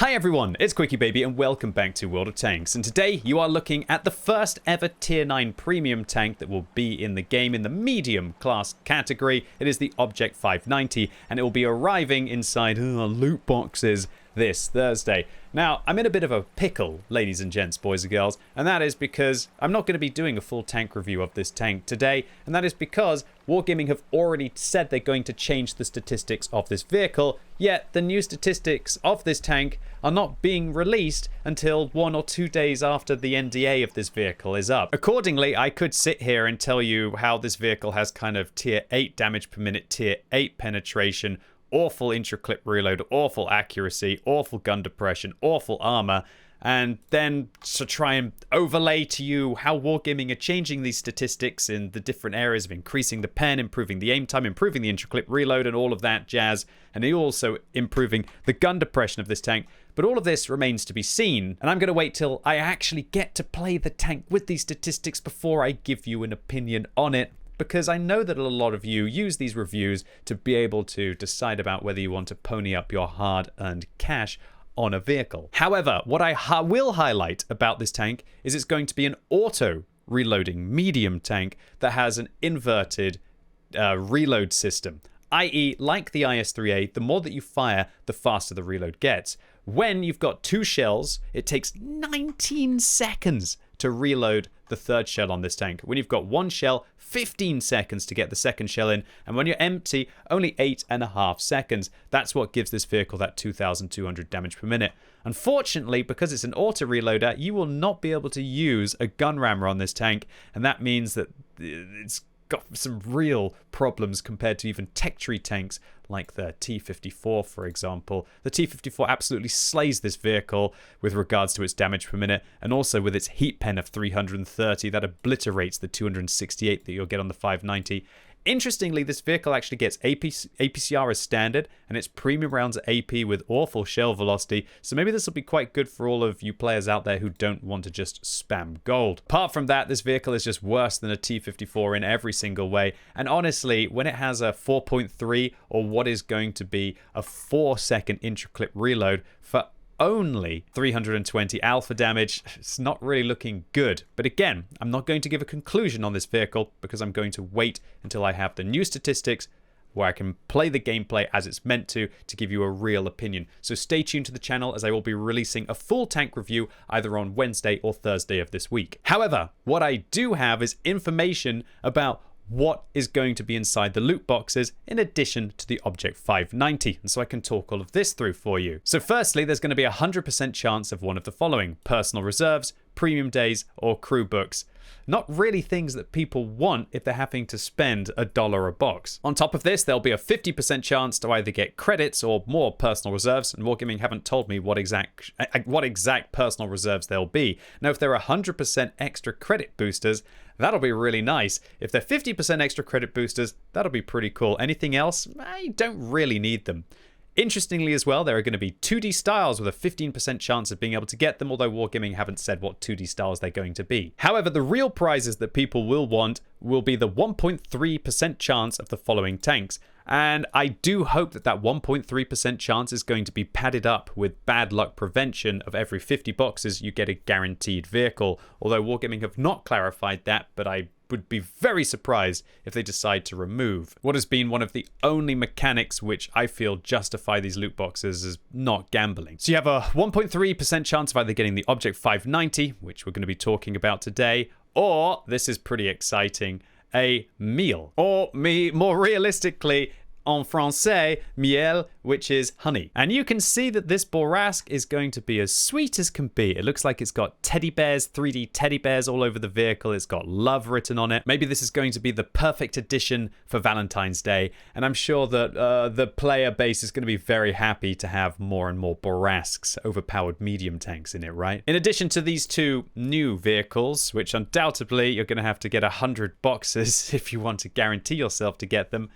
Hi everyone, it's QuickyBaby and welcome back to World of Tanks. And today you are looking at the first ever Tier 9 premium tank that will be in the game in the medium class category. It is the Object 590 and it will be arriving inside loot boxes this Thursday. Now, I'm in a bit of a pickle, ladies and gents, boys and girls, and that is because I'm not going to be doing a full tank review of this tank today, and that is because Wargaming have already said they're going to change the statistics of this vehicle, yet the new statistics of this tank are not being released until 1 or 2 days after the NDA of this vehicle is up. Accordingly, I could sit here and tell you how this vehicle has kind of tier 8 damage per minute, tier 8 penetration, awful intra-clip reload, awful accuracy, awful gun depression, awful armor, and then to try and overlay to you how Wargaming are changing these statistics in the different areas of increasing the pen, improving the aim time, improving the intra-clip reload, and all of that jazz, and also improving the gun depression of this tank. But all of this remains to be seen, and I'm going to wait till I actually get to play the tank with these statistics before I give you an opinion on it, because I know that a lot of you use these reviews to be able to decide about whether you want to pony up your hard-earned cash on a vehicle. However, what I will highlight about this tank is it's going to be an auto-reloading medium tank that has an inverted reload system, i.e. like the IS-3A, the more that you fire, the faster the reload gets. When you've got 2 shells, it takes 19 seconds to reload the third shell on this tank. When you've got 1 shell, 15 seconds to get the second shell in, and when you're empty, only 8.5 seconds. That's what gives this vehicle that 2,200 damage per minute. Unfortunately, because it's an auto reloader, you will not be able to use a gun rammer on this tank, and that means that it's got some real problems compared to even tech tree tanks like the T-54, for example. The T-54 absolutely slays this vehicle with regards to its damage per minute, and also with its heat pen of 330 that obliterates the 268 that you'll get on the 590. Interestingly, this vehicle actually gets APCR as standard, and its premium rounds are AP with awful shell velocity, so maybe this will be quite good for all of you players out there who don't want to just spam gold. Apart from that, this vehicle is just worse than a T-54 in every single way, and honestly, when it has a 4.3 or what is going to be a 4-second intra-clip reload for only 320 alpha damage, it's not really looking good. But again, I'm not going to give a conclusion on this vehicle because I'm going to wait until I have the new statistics where I can play the gameplay as it's meant to give you a real opinion. So stay tuned to the channel as I will be releasing a full tank review either on Wednesday or Thursday of this week. However, what I do have is information about what is going to be inside the loot boxes in addition to the Object 590, and so I can talk all of this through for you. So firstly, there's going to be a 100% chance of one of the following: personal reserves, premium days, or crew books. Not really things that people want if they're having to spend $1 a box. On top of this, there'll be a 50% chance to either get credits or more personal reserves, and Wargaming haven't told me what exact personal reserves they'll be. Now, if they're 100% extra credit boosters, that'll be really nice. If they're 50% extra credit boosters, that'll be pretty cool. Anything else? I don't really need them. Interestingly as well, there are going to be 2D styles with a 15% chance of being able to get them, although Wargaming haven't said what 2D styles they're going to be. However, the real prizes that people will want will be the 1.3% chance of the following tanks. And I do hope that that 1.3% chance is going to be padded up with bad luck prevention of every 50 boxes you get a guaranteed vehicle. Although Wargaming have not clarified that, but I would be very surprised if they decide to remove what has been one of the only mechanics which I feel justify these loot boxes as not gambling. So you have a 1.3% chance of either getting the Object 590, which we're going to be talking about today, or, this is pretty exciting, a meal. Or more realistically, en français, miel, which is honey. And you can see that this Bourrasque is going to be as sweet as can be. It looks like it's got teddy bears, 3D teddy bears all over the vehicle. It's got love written on it. Maybe this is going to be the perfect addition for Valentine's Day. And I'm sure that the player base is going to be very happy to have more and more Bourrasques, overpowered medium tanks in it, right? In addition to these 2 new vehicles, which undoubtedly you're going to have to get 100 boxes if you want to guarantee yourself to get them.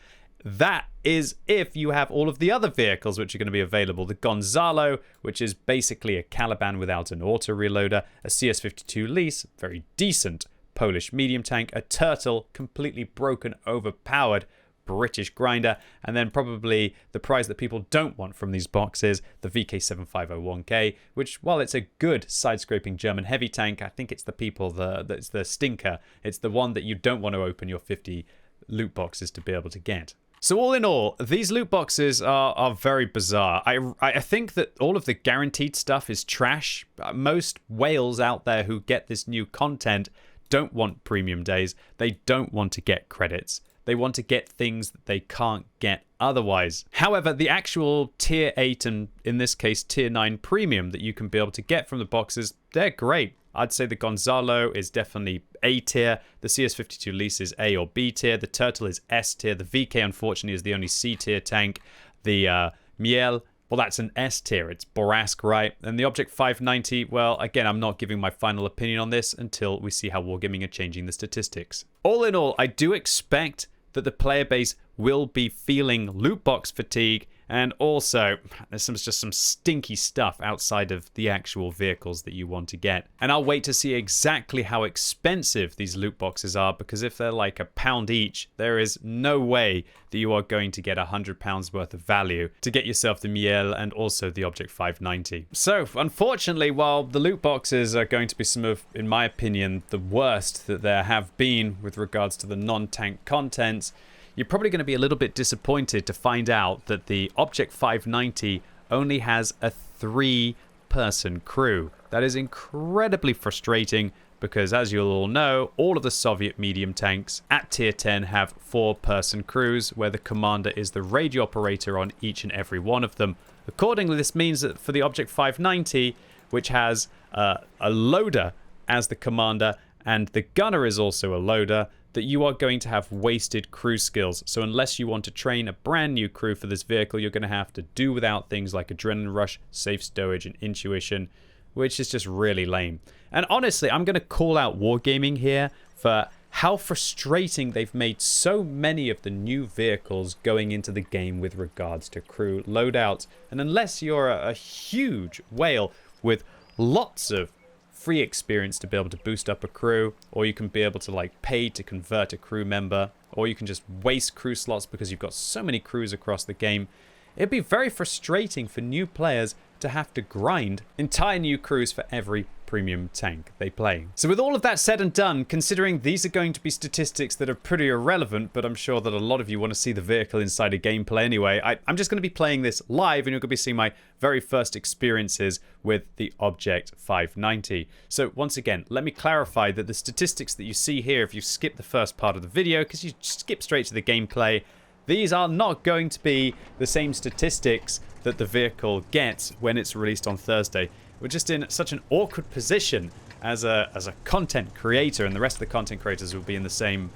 That is if you have all of the other vehicles which are going to be available. The Gonzalo, which is basically a Caliban without an auto reloader, a CS52 Lease, very decent Polish medium tank, a Turtle, completely broken, overpowered, British grinder, and then probably the prize that people don't want from these boxes, the VK7501K, which, while it's a good side-scraping German heavy tank, I think it's the people, that's the stinker. It's the one that you don't want to open your 50 loot boxes to be able to get. So all in all, these loot boxes are very bizarre. I think that all of the guaranteed stuff is trash. Most whales out there who get this new content don't want premium days. They don't want to get credits. They want to get things that they can't get otherwise. However, the actual tier 8 and in this case tier 9 premium that you can be able to get from the boxes, they're great. I'd say the Gonzalo is definitely A tier. The CS52 Lease is A or B tier. The Turtle is S tier. The VK, unfortunately, is the only C tier tank. The Miel, well, that's an S tier. It's Borask, right? And the Object 590, well, again, I'm not giving my final opinion on this until we see how Wargaming are changing the statistics. All in all, I do expect that the player base will be feeling loot box fatigue, and also there's just some stinky stuff outside of the actual vehicles that you want to get. And I'll wait to see exactly how expensive these loot boxes are, because if they're like £1 each, there is no way that you are going to get £100 worth of value to get yourself the Miel and also the Object 590. So unfortunately, while the loot boxes are going to be some of, in my opinion, the worst that there have been with regards to the non-tank contents, you're probably going to be a little bit disappointed to find out that the Object 590 only has a 3-person crew. That is incredibly frustrating because, as you'll all know, all of the Soviet medium tanks at tier 10 have 4-person crews where the commander is the radio operator on each and every one of them. Accordingly, this means that for the Object 590, which has a loader as the commander and the gunner is also a loader, that you are going to have wasted crew skills. So unless you want to train a brand new crew for this vehicle, you're going to have to do without things like Adrenaline Rush, Safe Stowage, and Intuition, which is just really lame. And honestly, I'm going to call out Wargaming here for how frustrating they've made so many of the new vehicles going into the game with regards to crew loadouts. And unless you're a huge whale with lots of free experience to be able to boost up a crew, or you can be able to like pay to convert a crew member, or you can just waste crew slots because you've got so many crews across the game, it'd be very frustrating for new players to have to grind entire new crews for every premium tank they play. So with all of that said and done, considering these are going to be statistics that are pretty irrelevant, but I'm sure that a lot of you want to see the vehicle inside a gameplay anyway, I'm just going to be playing this live and you're going to be seeing my very first experiences with the Object 590. So once again, let me clarify that the statistics that you see here, if you skip the first part of the video, because you skip straight to the gameplay, these are not going to be the same statistics that the vehicle gets when it's released on Thursday. We're just in such an awkward position as a content creator, and the rest of the content creators will be in the same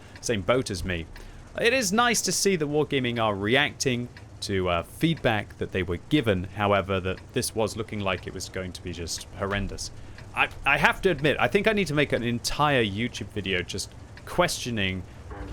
boat as me. It is nice to see that Wargaming are reacting to feedback that they were given, however, that this was looking like it was going to be just horrendous. I have to admit, I think I need to make an entire YouTube video just questioning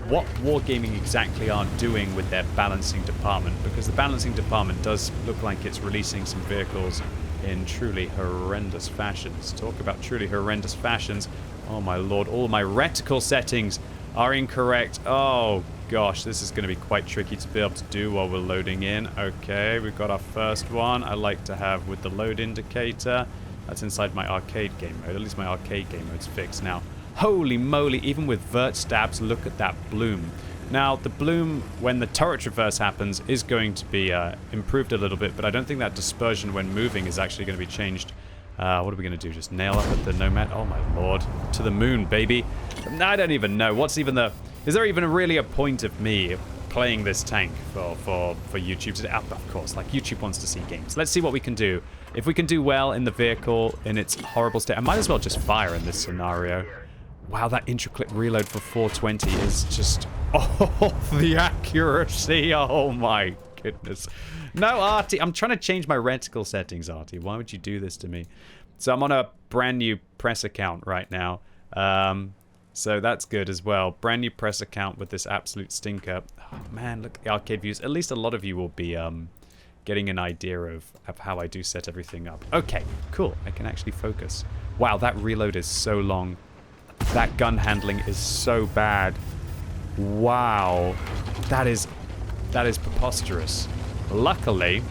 what Wargaming exactly are doing with their balancing department, because the balancing department does look like it's releasing some vehicles in truly horrendous fashions. Talk about truly horrendous fashions. Oh my lord, all my reticle settings are incorrect. Oh gosh, this is going to be quite tricky to be able to do while we're loading in. Okay, we've got our first one. I like to have with the load indicator. That's inside my arcade game mode. At least my arcade game mode's fixed now. Holy moly, even with vert stabs, look at that bloom. Now, the bloom, when the turret traverse happens, is going to be improved a little bit, but I don't think that dispersion when moving is actually going to be changed. What are we going to do? Just nail up at the Nomad? Oh my lord. To the moon, baby. I don't even know. What's even the... Is there even really a point of me playing this tank for YouTube today? Of course, like YouTube wants to see games. Let's see what we can do. If we can do well in the vehicle in its horrible state, I might as well just fire in this scenario. Wow, that intra-clip reload for 420 is just... Oh, the accuracy. Oh my goodness. No, Artie, I'm trying to change my reticle settings, Artie. Why would you do this to me? So I'm on a brand new press account right now. So that's good as well. Brand new press account with this absolute stinker. Oh man, look at the arcade views. At least a lot of you will be getting an idea of how I do set everything up. Okay, cool. I can actually focus. Wow, that reload is so long. That gun handling is so bad. Wow. That is That is preposterous. Luckily,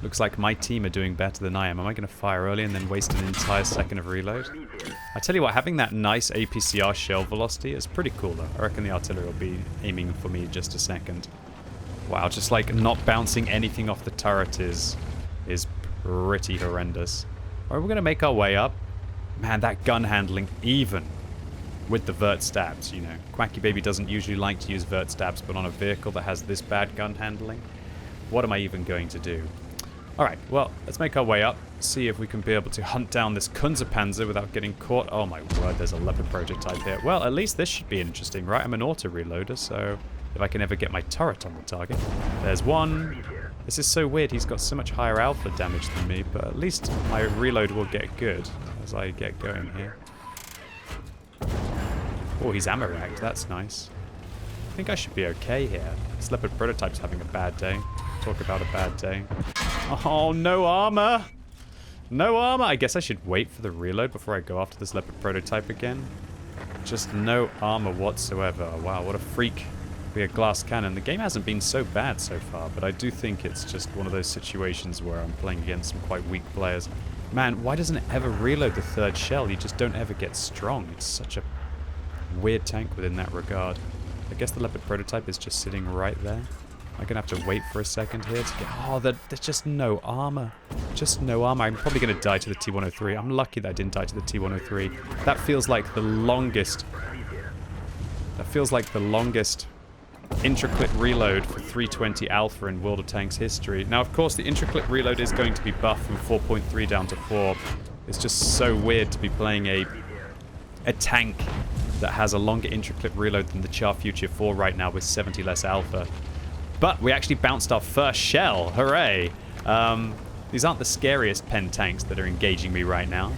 looks like my team are doing better than I am. Am I going to fire early and then waste an entire second of reload? I tell you what, having that nice APCR shell velocity is pretty cool though. I reckon the artillery will be aiming for me in just a second. Wow, just like not bouncing anything off the turret is pretty horrendous. Alright, we're going to make our way up. Man, that gun handling, even with the vert stabs, you know. QuickyBaby doesn't usually like to use vert stabs, but on a vehicle that has this bad gun handling, what am I even going to do? Alright, well, let's make our way up, see if we can be able to hunt down this Kunzerpanzer without getting caught. Oh my word, there's a Leopard prototype here. Well, at least this should be interesting, right? I'm an auto-reloader, so if I can ever get my turret on the target. There's one. This is so weird, he's got so much higher alpha damage than me, but at least my reload will get good as I get going here. Oh, he's ammo racked, that's nice. I think I should be okay here. This Leopard prototype's having a bad day. Talk about a bad day. Oh, no armor! No armor! I guess I should wait for the reload before I go after this Leopard prototype again. Just no armor whatsoever. Wow, what a freak. Be a glass cannon. The game hasn't been so bad so far, but I do think it's just one of those situations where I'm playing against some quite weak players. Man, why doesn't it ever reload the third shell? You just don't ever get strong. It's such a weird tank within that regard. I guess the Leopard prototype is just sitting right there. I'm going to have to wait for a second here to get... Oh, there's just no armor. Just no armor. I'm probably going to die to the T-103. I'm lucky that I didn't die to the T-103. That feels like the longest... That feels like the longest intraclip reload for 320 Alpha in World of Tanks history. Now, of course, the intraclip reload is going to be buffed from 4.3 down to 4. It's just so weird to be playing a tank that has a longer intraclip reload than the Char Future 4 right now with 70 less Alpha. But we actually bounced our first shell. Hooray! These aren't the scariest pen tanks that are engaging me right now.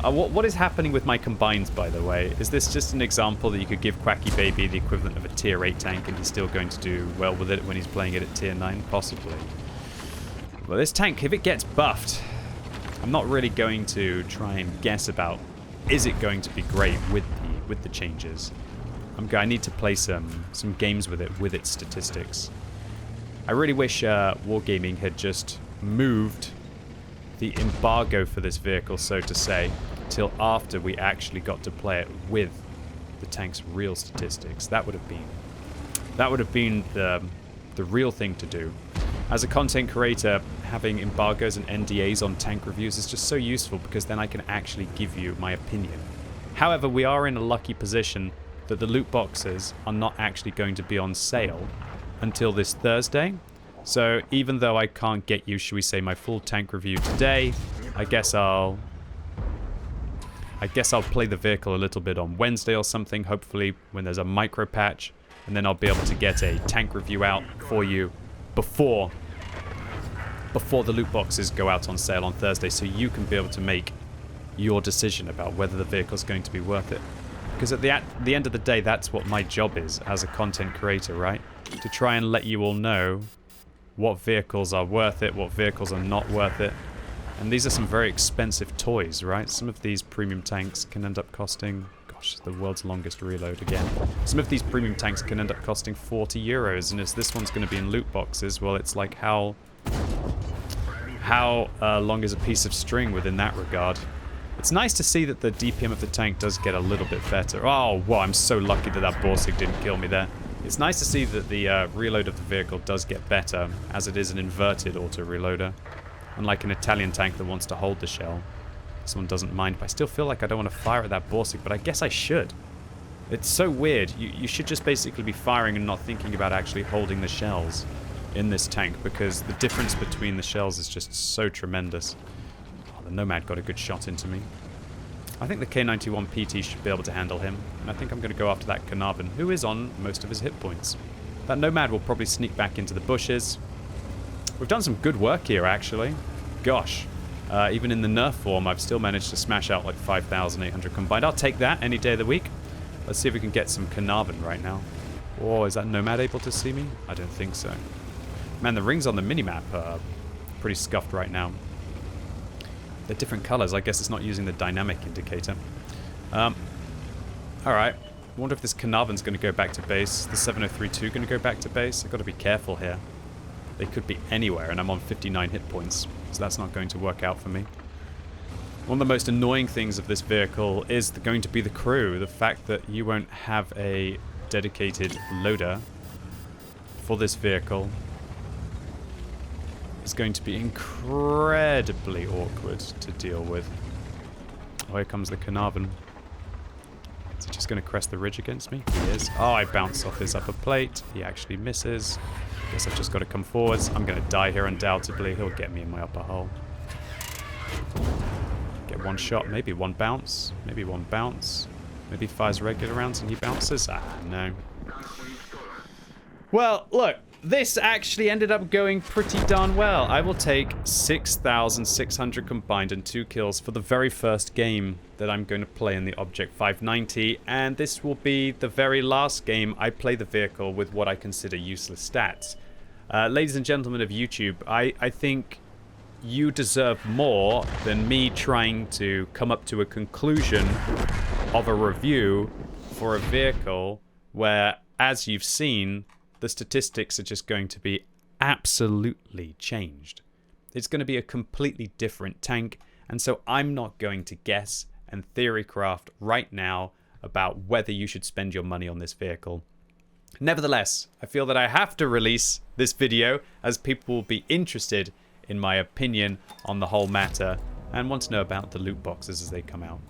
What is happening with my combines, by the way? Is this just an example that you could give QuickyBaby the equivalent of a tier 8 tank and he's still going to do well with it when he's playing it at tier 9? Possibly. Well, this tank, if it gets buffed, I'm not really going to try and guess about is it going to be great with the changes. I need to play some games with its statistics. I really wish Wargaming had just moved the embargo for this vehicle, so to say, till after we actually got to play it with the tank's real statistics. That would have been the real thing to do. As a content creator, having embargoes and NDAs on tank reviews is just so useful because then I can actually give you my opinion. However, we are in a lucky position that the loot boxes are not actually going to be on sale until this Thursday. So even though I can't get you, should we say, my full tank review today, I guess I'll play the vehicle a little bit on Wednesday or something, hopefully when there's a micro patch, and then I'll be able to get a tank review out for you before the loot boxes go out on sale on Thursday, so you can be able to make your decision about whether the vehicle's going to be worth it. Because at the end of the day, that's what my job is as a content creator, right? To try and let you all know what vehicles are worth it, what vehicles are not worth it. And these are some very expensive toys, right? Some of these premium tanks can end up costing... Gosh, the world's longest reload again. Some of these premium tanks can end up costing 40 euros, and if this one's going to be in loot boxes, well, it's like how long is a piece of string within that regard. It's nice to see that the DPM of the tank does get a little bit better. Oh, wow, I'm so lucky that Borsig didn't kill me there. It's nice to see that the reload of the vehicle does get better, as it is an inverted auto-reloader. Unlike an Italian tank that wants to hold the shell. This one doesn't mind, but I still feel like I don't want to fire at that Borsig, but I guess I should. It's so weird. You should just basically be firing and not thinking about actually holding the shells in this tank, because the difference between the shells is just so tremendous. Oh, the Nomad got a good shot into me. I think the K91 PT should be able to handle him, and I think I'm going to go after that Carnarvon, who is on most of his hit points. That Nomad will probably sneak back into the bushes. We've done some good work here, actually. Gosh. Even in the nerf form, I've still managed to smash out like 5,800 combined. I'll take that any day of the week. Let's see if we can get some Carnarvon right now. Oh, is that Nomad able to see me? I don't think so. Man, the rings on the minimap are pretty scuffed right now. They're different colors. I guess it's not using the dynamic indicator. Alright. I wonder if this Carnarvon's going to go back to base. The 7032 going to go back to base. I've got to be careful here. They could be anywhere, and I'm on 59 hit points, so that's not going to work out for me. One of the most annoying things of this vehicle is going to be the crew. The fact that you won't have a dedicated loader for this vehicle is going to be incredibly awkward to deal with. Oh, here comes the Carnarvon. Is he just going to crest the ridge against me? He is. Oh, I bounced off his upper plate. He actually misses. Guess I've just got to come forwards. I'm going to die here undoubtedly. He'll get me in my upper hull. Get one shot, maybe one bounce. Maybe one bounce. Maybe he fires regular rounds and he bounces. Ah, no. Well, look. This actually ended up going pretty darn well. I will take 6,600 combined and 2 kills for the very first game that I'm going to play in the Object 590, and this will be the very last game I play the vehicle with what I consider useless stats. Ladies and gentlemen of YouTube, I think you deserve more than me trying to come up to a conclusion of a review for a vehicle where, as you've seen, the statistics are just going to be absolutely changed. It's going to be a completely different tank, and so I'm not going to guess and theorycraft right now about whether you should spend your money on this vehicle. Nevertheless, I feel that I have to release this video as people will be interested in my opinion on the whole matter and want to know about the loot boxes as they come out.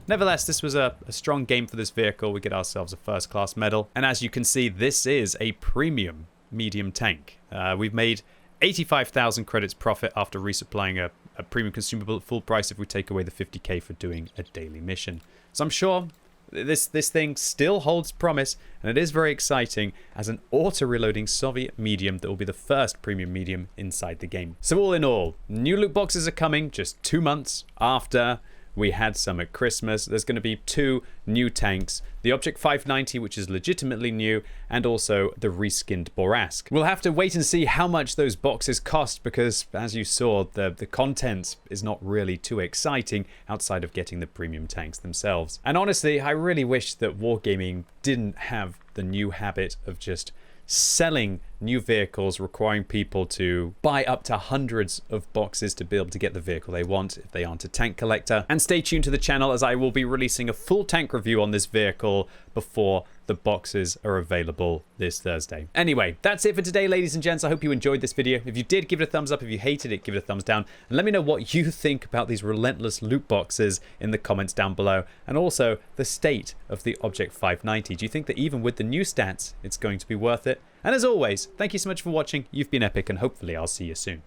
Nevertheless, this was a strong game for this vehicle. We get ourselves a first class medal. And as you can see, this is a premium medium tank. We've made 85,000 credits profit after resupplying a premium consumable at full price if we take away the 50k for doing a daily mission. So I'm sure this thing still holds promise, and it is very exciting as an auto-reloading Soviet medium that will be the first premium medium inside the game. So all in all, new loot boxes are coming just 2 months after we had some at Christmas. There's going to be 2 new tanks. The Object 590, which is legitimately new, and also the reskinned Borask. We'll have to wait and see how much those boxes cost because, as you saw, the content is not really too exciting outside of getting the premium tanks themselves. And honestly, I really wish that Wargaming didn't have the new habit of just selling new vehicles requiring people to buy up to hundreds of boxes to be able to get the vehicle they want if they aren't a tank collector. And stay tuned to the channel as I will be releasing a full tank review on this vehicle before the boxes are available this Thursday. Anyway, that's it for today, ladies and gents. I hope you enjoyed this video. If you did, give it a thumbs up. If you hated it, give it a thumbs down. And let me know what you think about these relentless loot boxes in the comments down below. And also the state of the Object 590. Do you think that even with the new stats, it's going to be worth it? And as always, thank you so much for watching. You've been epic, and hopefully I'll see you soon.